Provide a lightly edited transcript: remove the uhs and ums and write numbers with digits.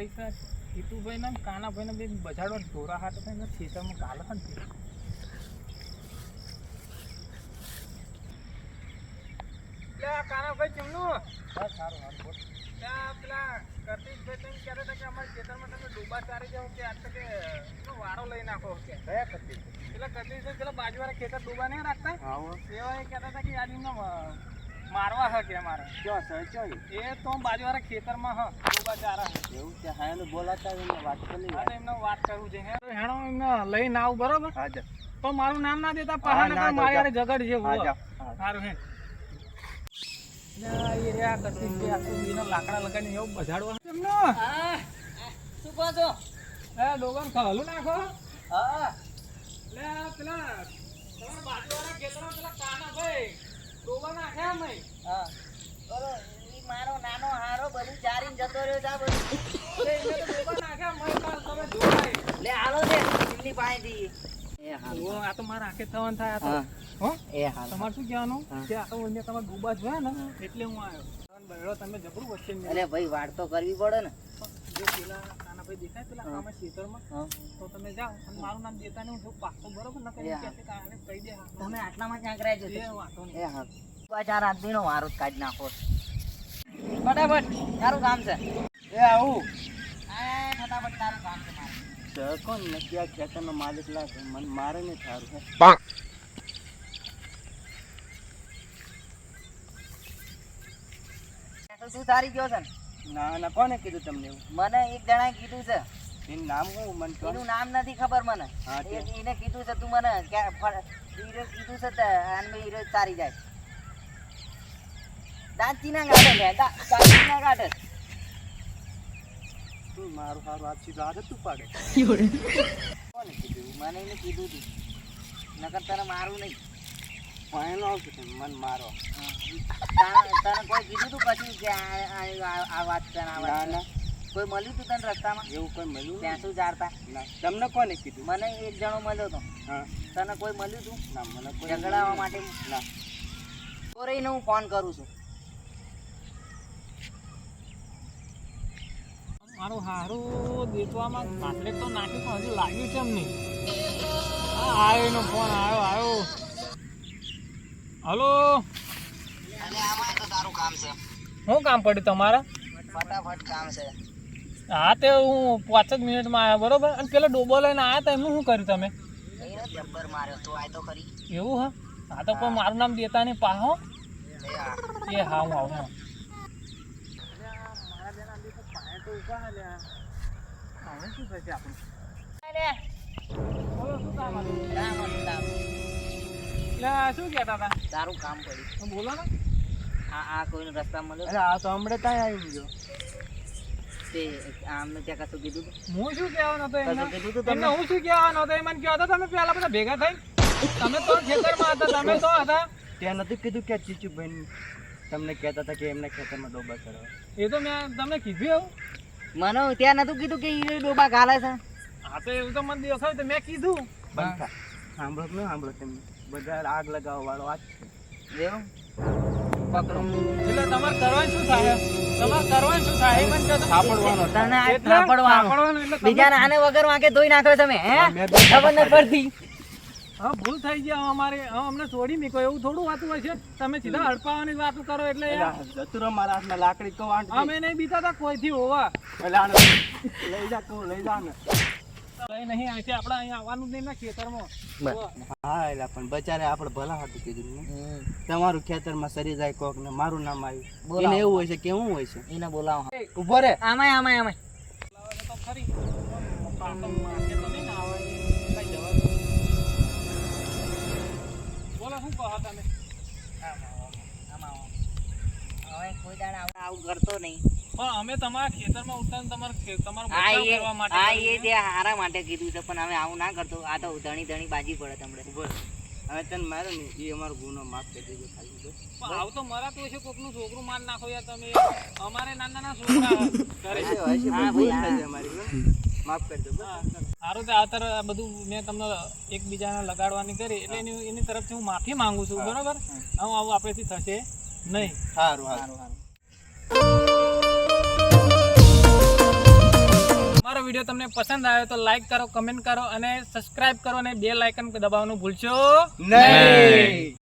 પૈસા હિતુભાઈ ને કાનાભાઈ ને બે બજાડો ઢોરા હાથ થઈને ખેતરમાં કાલે છે ને કાનાભાઈ કેમનું બસ સારું બોલ ત્યાં પેલા કરતીશભાઈ તમે કહેતા હતા કે અમારા ખેતરમાં તમે ડૂબા ચારી જાઓ કે આજ કે વારો લઈ નાખો કે કયા કરતીશ પેલા કરતીશભાઈ પેલા બાજુવાળા ખેતર ડૂબા નહીં રાખતા એવા એ કહેતા હતા કે આજે એમને મારવા હે કે અમારે ક્યાં સર ક્યાં એ તો બાજુવાળા ખેતરમાં હ ડૂબા ચારા એવું છે હા એને બોલાતા એમને વાત કરી હા એમને વાત કરવું છે હેણો એમને લઈને આવું બરોબર હા તો મારું નામ ના દેતા પહાડ મારી યાર ઝઘડ છે સારું હે લાકડા લગાડીને એવું બજાડવા શું કહો છો ડોગર ખલું નાખો લે પેલા તમારા બાજુવાળા ખેતરમાં પેલા કાનાભાઈ ડોગર નાખ્યા અમે બોલો ઈ મારો નાનો હારો બધું ચારીને જતો રહ્યો છે બધું લે એને તો ડોગર નાખ્યા મેં કાલ તમે જોવાય લે હાલો દે ચીમની પાણીથી એ હાલો આ તો મારા આંખે થવાનું થાય આ તો હો એ હાલ તમારે શું કહેવાનું કે આ તો અહીંયા તમારે ડૂબા જોયા ને એટલે હું આવ્યો બહેડો તમે જબરું વચ્ચે અરે ભાઈ વાડ તો કરવી પડે ને જો પેલા કાનાભાઈ દેખાય પેલા આમાં ખેતરમાં તો તમે જાઓ અને મારું નામ દેતા નહીં હું જો પાકો બરોબર ન કહી કે કાને કહી દે તમે આટલામાં જ આંકરાઈ જજો એ વાતો નહીં એ હા આ ચાર આદમીનો વારો જ કાઢી નાખો ફટાફટ તારું કામ છે એ આવું આ ફટાફટ તારું કામ છે મારે કોણ નક્કી આ ખેતરનો માલિક લાગે મને મારે નહીં થારું છે તો શું તારી ગયો છે ના ના કોને કીધું તમને એવું મને એક જણાએ કીધું છે એનું નામ શું મને કહો એનું નામ નથી ખબર મને એને કીધું છે તું મને હીરો કીધું છે તે આને હીરો તારી જાય દાંતી ના ગાડે લે દાંતી ના ગાડે તું મારું સારું આજ સીધું આદત તું પાડે કોને કીધું મને એને કીધું તું નકર તને મારું નહીં એનો આવશે મને મારો તને કોઈ કીધું તું પછી કે આ વાત તને ના ના કોઈ મળ્યું તું તને રસ્તામાં એવું કોઈ મળ્યું ત્યાં શું જાણતા ના તમને કોને કીધું મને એક જણો મળ્યો હતો હા તને કોઈ મળ્યું તું ના મને કોઈ ઝઘડાવવા માટે ના તો રહીને હું ફોન કરું છું મારું હારું દેતવામાં માટલે તો નાખ્યું પણ હજુ લાગ્યું છે એમ નહીં આવ્યો એનો ફોન આવ્યો હલો અને આમાં તો તારું કામ છે શું કામ પડ્યું તમારા ફટાફટ કામ છે હા તે હું 5 જ મિનિટમાં આવ્યો બરોબર અને પેલો ડોબો લઈને આવ્યા હતા એમનું શું કર્યું તમે એને જબ્બર માર્યો તો આય તો ખરી એવું હા હા તો કોઈ મારું નામ દેતા નહીં પાહો એ હા હું આવું શું થશે આપણું શું કહેતા હતા તારું કામ પડ્યું બોલો ને આ કોઈનો રસ્તા મળ્યો આ તો હમણાં ત્યાં આવી ગયો તે આમને ત્યાં કશું કીધું તું હું શું કહેવાનો હતો કશું કીધું તું એમને તમને હું શું કહેવાનો હતો એ મને કહો તો તમે પેલા બધા ભેગા થઈ તમે તો ખેતરમાં હતા તમે તો હતા ત્યાં નથી કીધું કે ચીચુભાઈ તમને કહેતા હતા કે એમના ખેતરમાં ડોબા ચડવા એ તો મેં તમને કીધું એવું મને ત્યાં નતું કીધું કે ઈ ડોબા ગાલે છે હા તો એવું તો મને દેખાયું તો મેં કીધું બંધ થા સાંભળો કે ન સાંભળો તમે બધા આગ લગાવવા વાળો આ જ છે એવું પકડો એટલે તમારે કરવાનું શું થાય તમારે કરવાનું શું થાય એ મને કહો તો. સાંભળવાનો તને આ એટલે સાંભળવાનું. સાંભળવાનું એટલે તમે- બીજાને આને વગર વાંકે ધોઈ નાખ્યો તમે હે ખબર નથી પડતી હા ભૂલ થઈ ગયા અમને છોડી મૂકો એવું થોડું વાતું હોય છે તમે સીધા હડપાવાની વાતું કરો એટલે યાર. જતુરો મારા હાથમાં લાકડી તો વાંટ અમે નહીં બીતા તા કોઈથી હોવા એટલે આને લઈ જા તું લઈ જા ને કઈ નહીં અહીંથી આપણે અહીંયા આવવાનું જ નહીં ને ખેતરમાં હા એટલે પણ બચારે આપણે ભલા હતું કીધું ને તમારું ખેતરમાં સરી જાય કોક ને મારું નામ આવ્યું બોલાવો. એને એવું હોય છે કેવું હોય છે એને બોલાવો ઉભો રે આમાંય આમાંય આમાંય બોલાવે તો ખરી પાટો માથે તો નહીં ને આવે કઈ જવા દો. બોલો શું કહો તમે આમાં હવે કોઈ દાડે આવું કરતો નહીં પણ અમે તમારા ખેતરમાં ઉતરીને તમારું આ બચાવ એ કરવા માટે આ કર્યું એ છે. તે હારા માટે કીધું છે પણ હવે આવું ના કરતો આ તો ધણી ધણી બાજી પડે તમને ઉભો રે હવે તને માર્યો ને એ અમારો ગુનો માફ કરી દેજો ખાલી બસ. પણ આવું તો મરાતું હશે કોકનું છોકરું માર નાખો યાર તમે અમારે નાના નાના છોકરા કરે છે. હશે, હા, ભૂલ ભાઈ, થઈ જાય મારી બસ. માફ કરી દો બસ. સારું તો આતર આ બધું મેં તમને એકબીજાને લગાડવાની કરી એટલે એની તરફથી હું માફી માંગુ છું બરોબર હવે આવું આપણેથી થશે નહીં સારું સારું સારું સારું વિડીયો તમને પસંદ આવ્યો તો લાઈક કરો, કમેન્ટ કરો અને સબસ્ક્રાઇબ કરો અને બેલ આઇકન દબાવવાનું ભૂલશો નહીં.